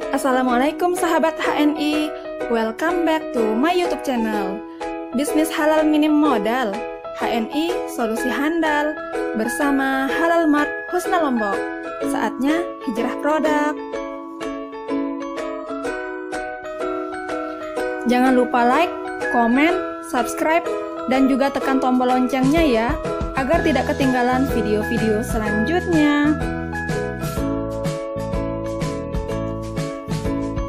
Assalamualaikum sahabat HNI, welcome back to my YouTube channel. Bisnis halal minim modal, HNI solusi handal, bersama Halal Mart Husna Lombok. Saatnya hijrah produk. Jangan lupa like, komen, subscribe, dan juga tekan tombol loncengnya ya, agar tidak ketinggalan video-video selanjutnya.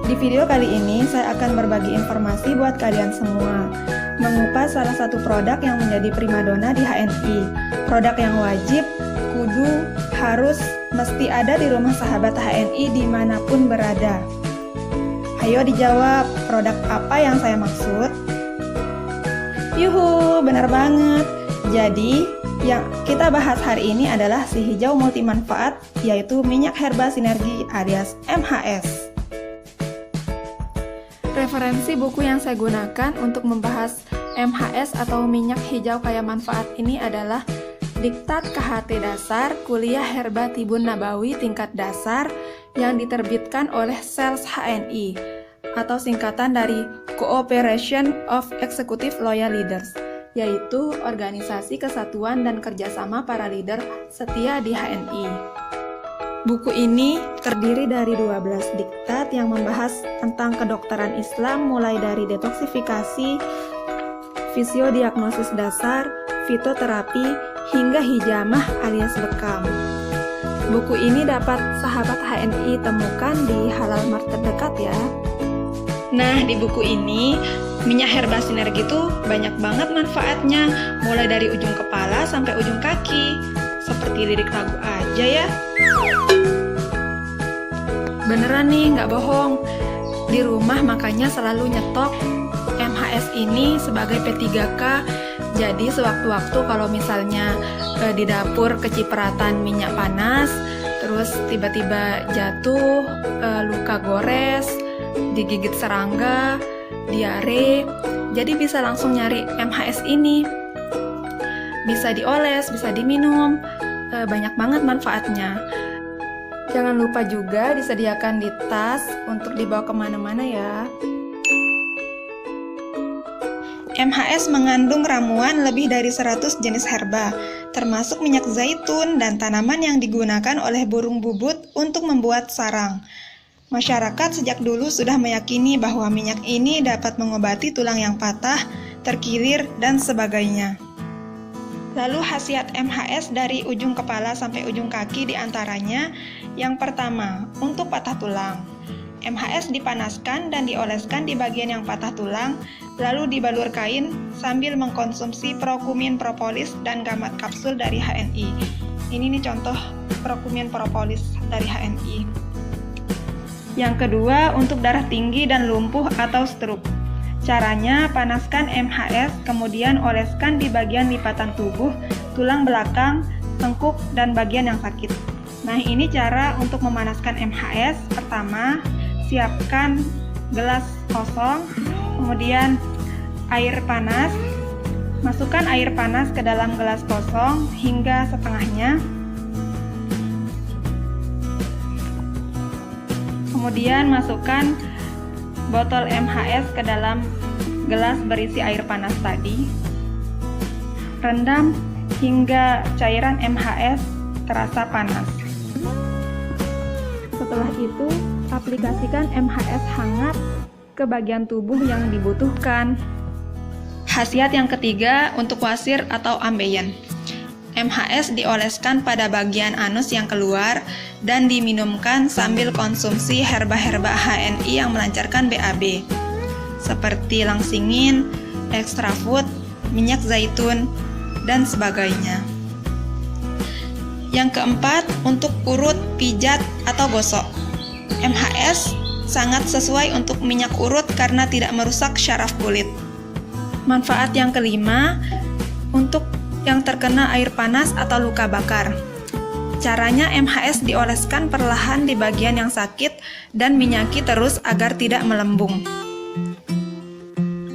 Di video kali ini, saya akan berbagi informasi buat kalian semua, mengupas salah satu produk yang menjadi primadona di HNI. Produk yang wajib, kudu, harus, mesti ada di rumah sahabat HNI dimanapun berada. Ayo dijawab, produk apa yang saya maksud? Yuhu, benar banget. Jadi, yang kita bahas hari ini adalah si hijau multimanfaat, yaitu minyak herba sinergi alias MHS. Referensi buku yang saya gunakan untuk membahas MHS atau minyak hijau kaya manfaat ini adalah Diktat KHT Dasar Kuliah Herba Tibun Nabawi Tingkat Dasar yang diterbitkan oleh SELS HNI atau singkatan dari Cooperation of Executive Loyal Leaders, yaitu Organisasi Kesatuan dan Kerjasama Para Leader Setia di HNI. Buku ini terdiri dari 12 diktat yang membahas tentang kedokteran Islam mulai dari detoksifikasi, fisiodiagnosis dasar, fitoterapi, hingga hijamah alias bekam. Buku ini dapat sahabat HNI temukan di Halal Mart terdekat ya. Nah, di buku ini, minyak herba sinergi itu banyak banget manfaatnya, mulai dari ujung kepala sampai ujung kaki. Seperti lirik lagu aja ya. Beneran nih, nggak bohong. Di rumah makanya selalu nyetok MHS ini sebagai P3K. Jadi sewaktu-waktu kalau misalnya di dapur kecipratan minyak panas, terus tiba-tiba jatuh, luka gores, digigit serangga, diare, jadi bisa langsung nyari MHS ini. Bisa dioles, bisa diminum, banyak banget manfaatnya. Jangan lupa juga disediakan di tas untuk dibawa kemana-mana ya. MHS mengandung ramuan lebih dari 100 jenis herba, termasuk minyak zaitun dan tanaman yang digunakan oleh burung bubut untuk membuat sarang. Masyarakat sejak dulu sudah meyakini bahwa minyak ini dapat mengobati tulang yang patah, terkilir, dan sebagainya. Lalu khasiat MHS dari ujung kepala sampai ujung kaki diantaranya, yang pertama, untuk patah tulang. MHS dipanaskan dan dioleskan di bagian yang patah tulang, lalu dibalur kain sambil mengkonsumsi prokumin propolis dan gamat kapsul dari HNI. Ini nih contoh prokumin propolis dari HNI. Yang kedua, untuk darah tinggi dan lumpuh atau stroke. Caranya, panaskan MHS, kemudian oleskan di bagian lipatan tubuh, tulang belakang, tengkuk, dan bagian yang sakit. Nah, ini cara untuk memanaskan MHS. Pertama, siapkan gelas kosong, kemudian air panas. Masukkan air panas ke dalam gelas kosong hingga setengahnya. Kemudian masukkan botol MHS ke dalam gelas berisi air panas tadi. Rendam hingga cairan MHS terasa panas. Setelah itu, aplikasikan MHS hangat ke bagian tubuh yang dibutuhkan. Khasiat yang ketiga untuk wasir atau ambeien. MHS dioleskan pada bagian anus yang keluar dan diminumkan sambil konsumsi herba-herba HNI yang melancarkan BAB, seperti langsingin, extra food, minyak zaitun, dan sebagainya. Yang keempat, untuk urut, pijat, atau gosok. MHS sangat sesuai untuk minyak urut karena tidak merusak syaraf kulit. Manfaat yang kelima, untuk yang terkena air panas atau luka bakar. Caranya, MHS dioleskan perlahan di bagian yang sakit dan minyaki terus agar tidak melembung.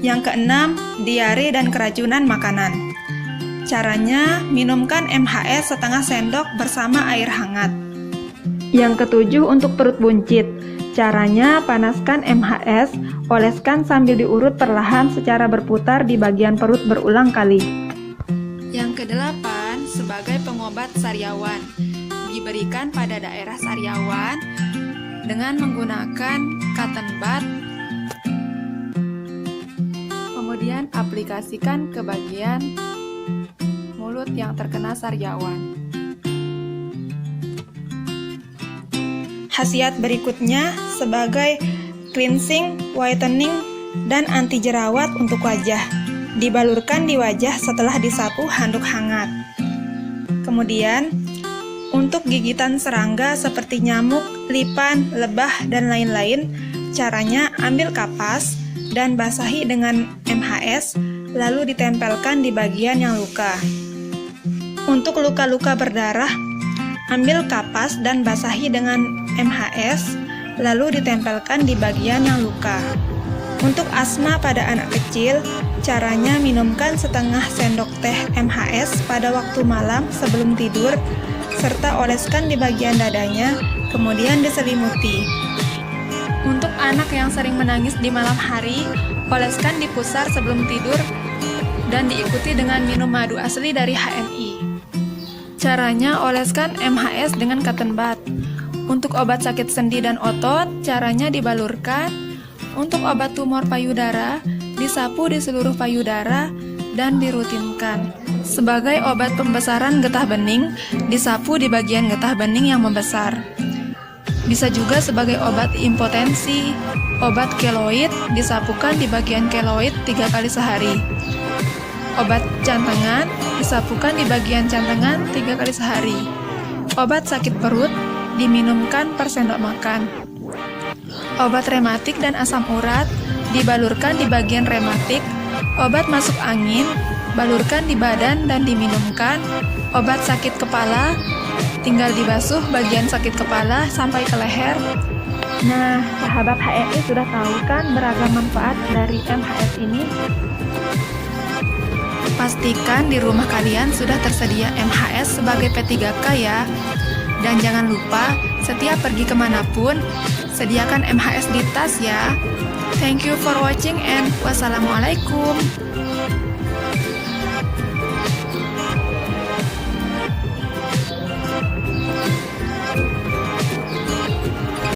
Yang keenam, diare dan keracunan makanan. Caranya, minumkan MHS setengah sendok bersama air hangat. Yang ketujuh, untuk perut buncit. Caranya, panaskan MHS, oleskan sambil diurut perlahan secara berputar di bagian perut berulang kali. Yang kedelapan, sebagai pengobat sariawan, diberikan pada daerah sariawan dengan menggunakan cotton bud, kemudian aplikasikan ke bagian mulut yang terkena sariawan. Khasiat berikutnya sebagai cleansing, whitening, dan anti jerawat untuk wajah. Dibalurkan di wajah setelah disapu handuk hangat. Kemudian, untuk gigitan serangga seperti nyamuk, lipan, lebah, dan lain-lain, caranya ambil kapas dan basahi dengan MHS, lalu ditempelkan di bagian yang luka. Untuk luka-luka berdarah, ambil kapas dan basahi dengan MHS, lalu ditempelkan di bagian yang luka. Untuk asma pada anak kecil, caranya minumkan setengah sendok teh MHS pada waktu malam sebelum tidur, serta oleskan di bagian dadanya, kemudian diselimuti. Untuk anak yang sering menangis di malam hari, oleskan di pusar sebelum tidur dan diikuti dengan minum madu asli dari HNI. Caranya, oleskan MHS dengan cotton bud. Untuk obat sakit sendi dan otot, caranya dibalurkan. Untuk obat tumor payudara, disapu di seluruh payudara dan dirutinkan. Sebagai obat pembesaran getah bening, disapu di bagian getah bening yang membesar. Bisa juga sebagai obat impotensi. Obat keloid disapukan di bagian keloid 3 kali sehari. Obat jantangan disapukan di bagian jantangan 3 kali sehari. Obat sakit perut diminumkan per sendok makan. Obat rematik dan asam urat dibalurkan di bagian rematik. Obat masuk angin balurkan di badan dan diminumkan. Obat sakit kepala tinggal dibasuh bagian sakit kepala sampai ke leher. Nah, sahabat HNI sudah tahu kan beragam manfaat dari MHS ini? Pastikan di rumah kalian sudah tersedia MHS sebagai P3K ya. Dan jangan lupa, setiap pergi kemanapun, sediakan MHS di tas ya. Thank you for watching and wassalamualaikum.